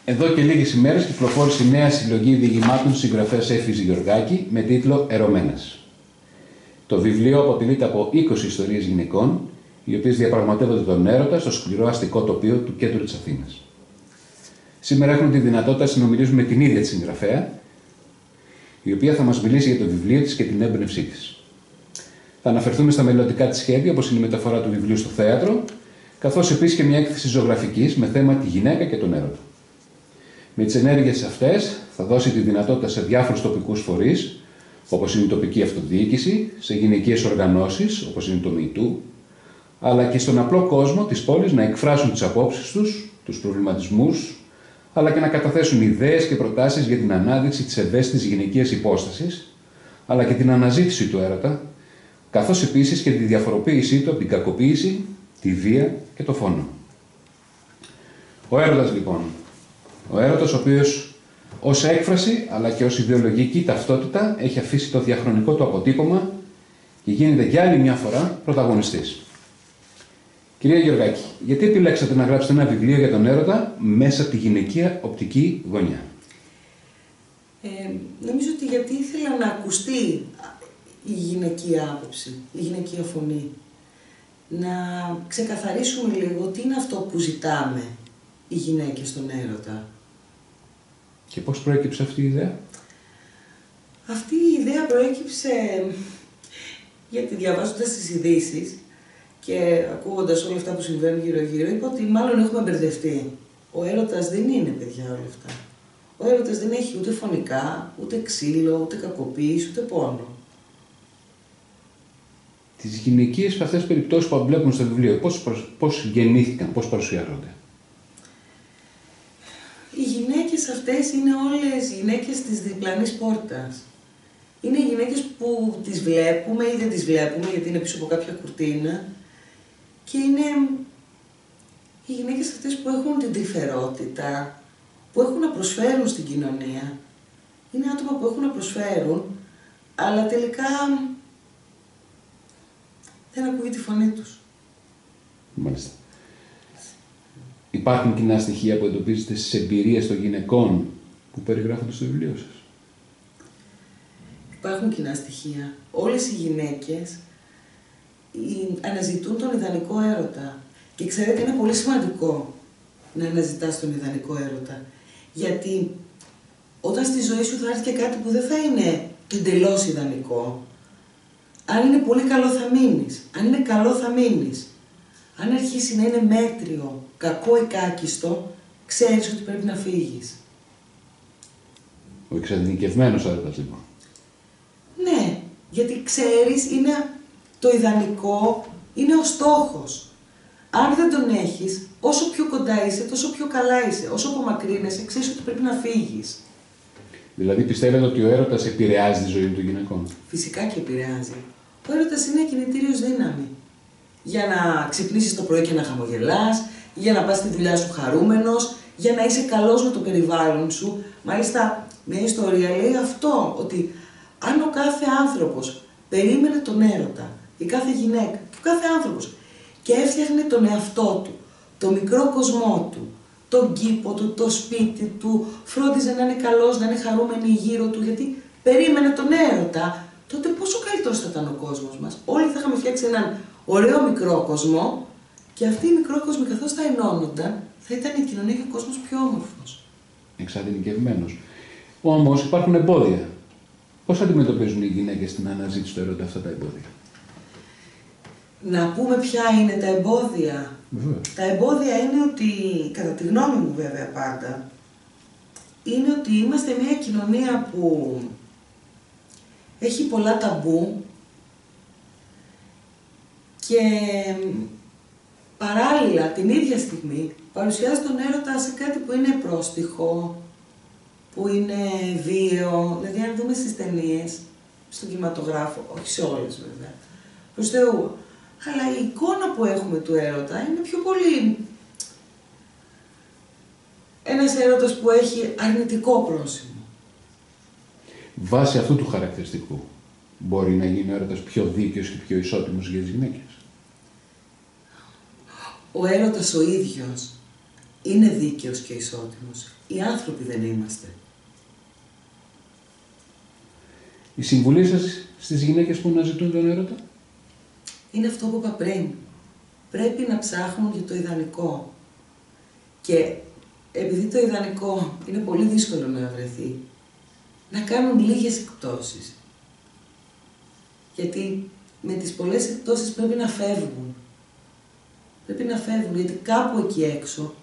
Εδώ και λίγες ημέρες κυκλοφόρησε η νέα συλλογή διηγημάτων του συγγραφέα Έφης Γεωργάκη με τίτλο «Ερωμένες». Το βιβλίο αποτελείται από 20 ιστορίες γυναικών, οι οποίες διαπραγματεύονται τον έρωτα στο σκληρό αστικό τοπίο του κέντρου της Αθήνας. Σήμερα έχουμε τη δυνατότητα να συνομιλήσουμε με την ίδια τη συγγραφέα, η οποία θα μας μιλήσει για το βιβλίο της και την έμπνευσή της. Θα αναφερθούμε στα μελλοντικά της σχέδια, όπως είναι η μεταφορά του βιβλίου στο θέατρο, καθώς επίσης και μια έκθεση ζωγραφικής με θέμα τη γυναίκα και τον έρωτα. Με τις ενέργειες αυτές θα δώσει τη δυνατότητα σε διάφορους τοπικούς φορείς, όπως είναι η τοπική αυτοδιοίκηση, σε γυναικείες οργανώσεις, όπως είναι το MeToo, αλλά και στον απλό κόσμο της πόλης να εκφράσουν τις απόψεις τους, τους προβληματισμούς, αλλά και να καταθέσουν ιδέες και προτάσεις για την ανάδειξη της ευαίσθητης γυναικείας υπόστασης, αλλά και την αναζήτηση του έρωτα, καθώς επίσης και τη διαφοροποίησή του από την κακοποίηση, τη βία και το φόνο. Ο έρωτας λοιπόν. Ο έρωτας ο οποίος ως έκφραση αλλά και ως ιδεολογική ταυτότητα έχει αφήσει το διαχρονικό του αποτύπωμα και γίνεται για άλλη μια φορά πρωταγωνιστής. Κυρία Γεωργάκη, γιατί επιλέξατε να γράψετε ένα βιβλίο για τον έρωτα μέσα από τη γυναικεία οπτική γωνιά? Νομίζω ότι γιατί ήθελα να ακουστεί η γυναικεία άποψη, η γυναικεία φωνή. Να ξεκαθαρίσουμε λίγο τι είναι αυτό που ζητάμε οι γυναίκες στον έρωτα. Και πώς προέκυψε αυτή η ιδέα? Αυτή η ιδέα προέκυψε γιατί διαβάζοντας τις ειδήσεις και ακούγοντας όλα αυτά που συμβαίνουν γύρω-γύρω, είπα ότι μάλλον έχουμε μπερδευτεί. Ο έρωτας δεν είναι, παιδιά, όλα αυτά. Ο έρωτας δεν έχει ούτε φωνικά, ούτε ξύλο, ούτε κακοποίηση, ούτε πόνο. Τις γυναικείες αυτές περιπτώσεις που βλέπουμε στο βιβλίο, πώς γεννήθηκαν, πώς παρουσιάζονται? Οι γυναίκες αυτές είναι όλες γυναίκες της διπλανής πόρτας. Είναι γυναίκες που τις βλέπουμε ή δεν τις βλέπουμε γιατί είναι πίσω από κάποια κουρτίνα. Και είναι οι γυναίκες αυτές που έχουν την τρυφερότητα, που έχουν να προσφέρουν στην κοινωνία. Είναι άτομα που έχουν να προσφέρουν, αλλά τελικά δεν ακούει τη φωνή τους. Μάλιστα. Υπάρχουν κοινά στοιχεία που εντοπίζετε στις εμπειρίες των γυναικών που περιγράφονται στο βιβλίο σας? Υπάρχουν κοινά στοιχεία. Όλες οι γυναίκες αναζητούν τον ιδανικό έρωτα. Και ξέρετε, είναι πολύ σημαντικό να αναζητάς τον ιδανικό έρωτα. Γιατί όταν στη ζωή σου θα έρθει και κάτι που δεν θα είναι εντελώς ιδανικό, αν είναι πολύ καλό θα μείνεις. Αν είναι καλό θα μείνεις. Αν αρχίσει να είναι μέτριο, κακό ή κάκιστο, ξέρεις ότι πρέπει να φύγεις. Ο εξατομικευμένος έρωτας λοιπόν. Ναι, γιατί ξέρεις, είναι το ιδανικό, είναι ο στόχος. Αν δεν τον έχεις, όσο πιο κοντά είσαι, τόσο πιο καλά είσαι. Όσο απομακρύνεσαι, ξέρεις ότι πρέπει να φύγεις. Δηλαδή πιστεύετε ότι ο έρωτας επηρεάζει τη ζωή των γυναικών? Φυσικά και επηρεάζει. Ο έρωτας είναι κινητήριος δύναμη. Για να ξυπνήσεις το πρωί και να χαμογελάς, για να πας στη δουλειά σου χαρούμενος, για να είσαι καλός με το περιβάλλον σου. Μάλιστα, μια ιστορία λέει αυτό, ότι αν ο κάθε άνθρωπος περίμενε τον έρωτα, η κάθε γυναίκα και ο κάθε άνθρωπος και έφτιαχνε τον εαυτό του, το μικρό κοσμό του, τον κήπο του, το σπίτι του, φρόντιζε να είναι καλός, να είναι χαρούμενοι γύρω του, γιατί περίμενε τον έρωτα, τότε πόσο καλύτερος θα ήταν ο κόσμος μας. Όλοι θα είχαμε φτιάξει έναν ωραίο μικρό κοσμό και αυτοί οι μικρόκοσμοι καθώς θα ενώνονταν, θα ήταν η κοινωνία και ο κόσμος πιο όμορφος. Εξατομικευμένος. Όμως υπάρχουν εμπόδια. Πώς αντιμετωπίζουν οι γυναίκες στην αναζήτηση του έρωτα αυτά τα εμπόδια? Να πούμε ποια είναι τα εμπόδια. Βεβαίως. Τα εμπόδια είναι ότι, κατά τη γνώμη μου βέβαια πάντα, είναι ότι είμαστε μια κοινωνία που έχει πολλά ταμπού και παράλληλα την ίδια στιγμή παρουσιάζει τον έρωτα σε κάτι που είναι πρόστιχο, που είναι βίαιο, δηλαδή αν δούμε στις ταινίες, στον κινηματογράφο, όχι σε όλες βέβαια, προς Θεού, αλλά η εικόνα που έχουμε του έρωτα είναι πιο πολύ ένας έρωτας που έχει αρνητικό πρόσημο. Βάσει αυτού του χαρακτηριστικού, μπορεί να γίνει ο έρωτας πιο δίκαιος και πιο ισότιμος για τις γυναίκες? Ο έρωτας ο ίδιος είναι δίκαιος και ισότιμος. οι άνθρωποι δεν είμαστε. Η συμβουλή σας στις γυναίκες που αναζητούν τον έρωτα? Είναι αυτό που είπα πριν. Πρέπει να ψάχνουν για το ιδανικό. Και επειδή το ιδανικό είναι πολύ δύσκολο να βρεθεί, να κάνουν λίγες εκπτώσεις. Γιατί με τις πολλές εκπτώσεις πρέπει να φεύγουν. Πρέπει να φεύγουν, γιατί κάπου εκεί έξω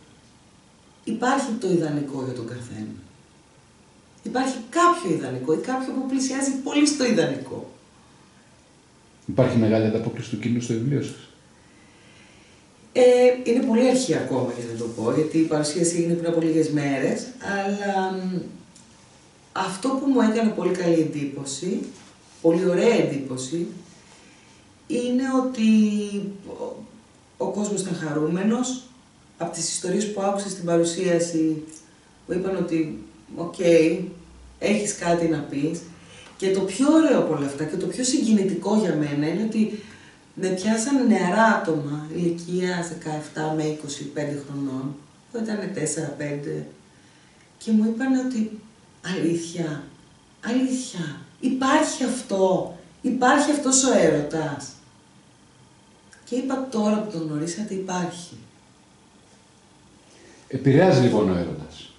υπάρχει το ιδανικό για τον καθένα. Υπάρχει κάποιο ιδανικό ή κάποιο που πλησιάζει πολύ στο ιδανικό. Υπάρχει μεγάλη ανταπόκριση του κοινού στο βιβλίο σας? Είναι πολύ αρχή ακόμα, για να το πω, γιατί η παρουσίαση έγινε πριν από λίγες μέρες, αλλά αυτό που μου έκανε πολύ καλή εντύπωση, πολύ ωραία εντύπωση, είναι ότι ο κόσμος ήταν χαρούμενος. Από τις ιστορίες που άκουσα στην παρουσίαση, που είπαν ότι «οκ, έχεις κάτι να πεις». Και το πιο ωραίο από όλα αυτά και το πιο συγκινητικό για μένα είναι ότι με πιάσαν νεαρά άτομα, ηλικία 17 με 25 χρονών, που ήταν 4-5, και μου είπαν ότι αλήθεια, υπάρχει αυτός ο έρωτας. Και είπα τώρα που τον γνωρίσατε υπάρχει. Επηρεάζει λοιπόν ο έρωτας?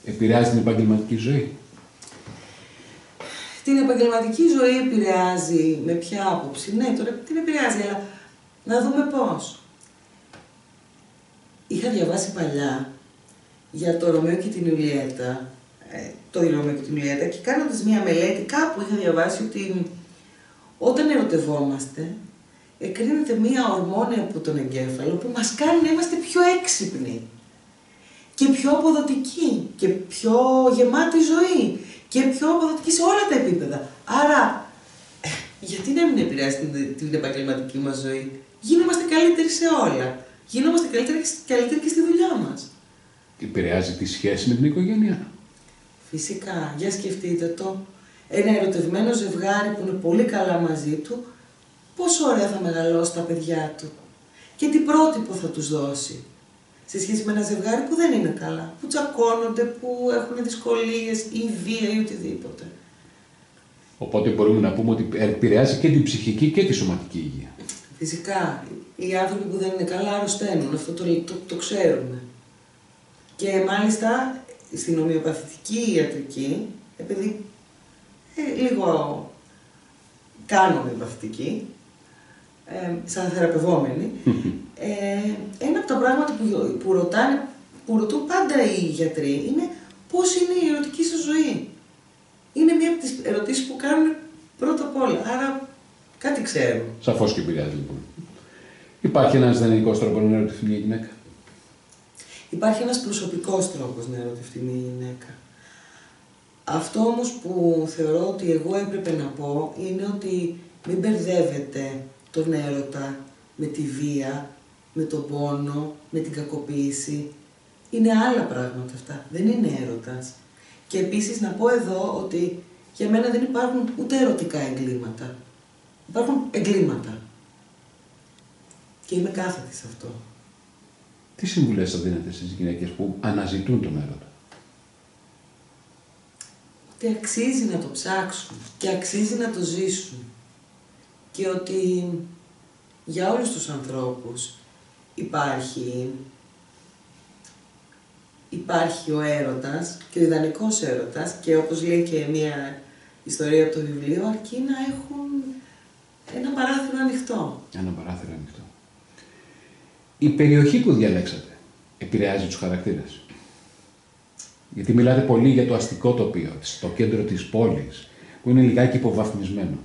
Επηρεάζει την επαγγελματική ζωή? Την επαγγελματική ζωή επηρεάζει με ποια άποψη? Ναι, τώρα την επηρεάζει, αλλά να δούμε πώς. Είχα διαβάσει παλιά για το Ρωμαίο και την Ιουλιέτα, και κάνοντας μία μελέτη κάπου είχα διαβάσει ότι όταν ερωτευόμαστε εκρίνεται μία ορμόνη από τον εγκέφαλο που μας κάνει να είμαστε πιο έξυπνοι και πιο αποδοτικοί και πιο γεμάτη ζωή και πιο αποδοτικοί σε όλα τα επίπεδα. Άρα, γιατί να μην επηρεάσει την επαγγελματική μας ζωή? Γίνομαστε καλύτεροι σε όλα. Γίνομαστε καλύτεροι και στη δουλειά μας. Επηρεάζει τη σχέση με την οικογένεια? Φυσικά. Για σκεφτείτε το. Ένα ερωτευμένο ζευγάρι που είναι πολύ καλά μαζί του, πόσο ωραία θα μεγαλώσει τα παιδιά του. Και τι πρότυπο θα τους δώσει. Σε σχέση με ένα ζευγάρι που δεν είναι καλά, που τσακώνονται, που έχουν δυσκολίες ή βία ή οτιδήποτε. Οπότε μπορούμε να πούμε ότι επηρεάζει και την ψυχική και τη σωματική υγεία. Φυσικά. Οι άνθρωποι που δεν είναι καλά αρρωσταίνουν, αυτό το ξέρουμε. Και μάλιστα στην ομοιοπαθητική ιατρική, επειδή λίγο κάνω ομοιοπαθητική, σαν θεραπευόμενη, ένα από τα πράγματα που ρωτούν πάντα οι γιατροί είναι πώς είναι η ερωτική σας ζωή. Είναι μία από τις ερωτήσεις που κάνουν πρώτα απ' όλα, άρα κάτι ξέρουν. Σαφώς και επηρεάζει λοιπόν. Υπάρχει ένας ιδανικός τρόπος να ερωτηθεί μια γυναίκα? Υπάρχει ένας προσωπικός τρόπος να ερωτευτεί μια γυναίκα. Αυτό όμως που θεωρώ ότι εγώ έπρεπε να πω είναι ότι μην μπερδεύετε τον έρωτα με τη βία, με τον πόνο, με την κακοποίηση. Είναι άλλα πράγματα αυτά, δεν είναι έρωτας. Και επίσης να πω εδώ ότι για μένα δεν υπάρχουν ούτε ερωτικά εγκλήματα. Υπάρχουν εγκλήματα. Και είμαι κάθετη σε αυτό. Τι συμβουλές θα δίνετε στις γυναίκες που αναζητούν τον έρωτα? Ότι αξίζει να το ψάξουν και αξίζει να το ζήσουν. Και ότι για όλους τους ανθρώπους υπάρχει ο έρωτας και ο ιδανικός έρωτας και όπως λέει και μια ιστορία από το βιβλίο, αρκεί να έχουν ένα παράθυρο ανοιχτό. Ένα παράθυρο ανοιχτό. Η περιοχή που διαλέξατε επηρεάζει τους χαρακτήρες? Γιατί μιλάτε πολύ για το αστικό τοπίο, το κέντρο της πόλης, που είναι λιγάκι υποβαθμισμένο.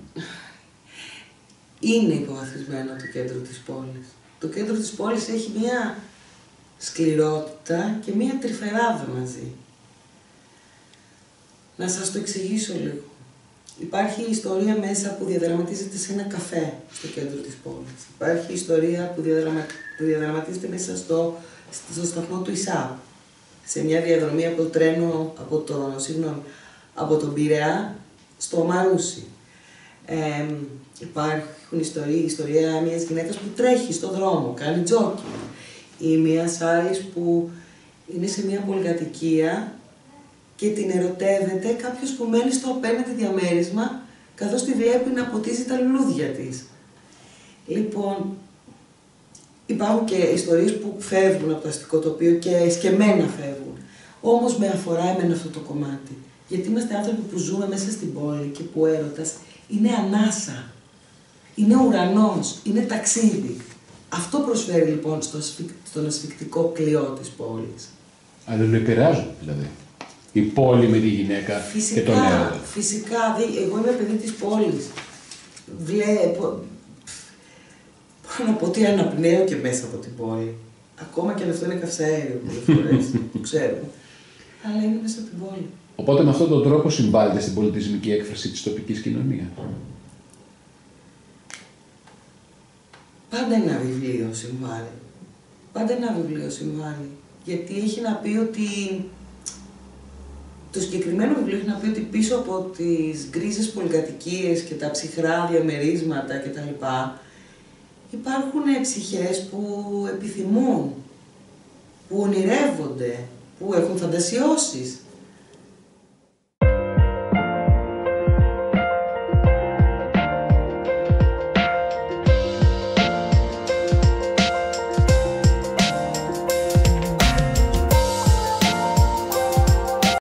Είναι υποβαθμισμένο το κέντρο της πόλης. Το κέντρο της πόλης έχει μία σκληρότητα και μία τρυφεράδα μαζί. Να σας το εξηγήσω λίγο. Υπάρχει ιστορία μέσα που διαδραματίζεται σε ένα καφέ στο κέντρο της πόλης. Υπάρχει ιστορία που διαδραματίζεται μέσα στο σταθμό του ΙΣΑΠ. Σε μια διαδρομή από το τρένο, από τον Πειραιά στο Μαρούσι. Υπάρχουν ιστορία μιας γυναίκας που τρέχει στον δρόμο, κάνει τζόκινγκ. Ή μιας άλλης που είναι σε μια πολυκατοικία και την ερωτεύεται κάποιος που μένει στο απέναντι διαμέρισμα, καθώς τη βλέπει να ποτίζει τα λουλούδια της. Λοιπόν, υπάρχουν και ιστορίες που φεύγουν από το αστικό τοπίο και εσκεμμένα φεύγουν. Όμως με αφορά εμένα αυτό το κομμάτι. Γιατί είμαστε άνθρωποι που ζούμε μέσα στην πόλη και που έρωτας είναι ανάσα, είναι ουρανός, είναι ταξίδι. Αυτό προσφέρει λοιπόν στον ασφυκτικό κλειό της πόλης. Αλληλοεπηρεάζουν δηλαδή. Η πόλη με τη γυναίκα Φυσικά, και τον έρωτα. Φυσικά, εγώ είμαι παιδί της πόλης. Βλέπω, μπορώ να πω ότι αναπνέω και μέσα από την πόλη. Ακόμα και αν αυτό είναι καυσαέριο πολλές φορές, το ξέρουμε. Αλλά είναι μέσα από την πόλη. Οπότε με αυτόν τον τρόπο συμβάλλεται στην πολιτισμική έκφραση της τοπικής κοινωνίας. Πάντα ένα βιβλίο συμβάλλει. Πάντα ένα βιβλίο συμβάλλει. Γιατί έχει να πει ότι... Το συγκεκριμένο βιβλίο έχει να πει ότι πίσω από τις γκρίζες πολυκατοικίες και τα ψυχρά διαμερίσματα κτλ. Υπάρχουν ψυχές που επιθυμούν, που ονειρεύονται, που έχουν φαντασιώσεις.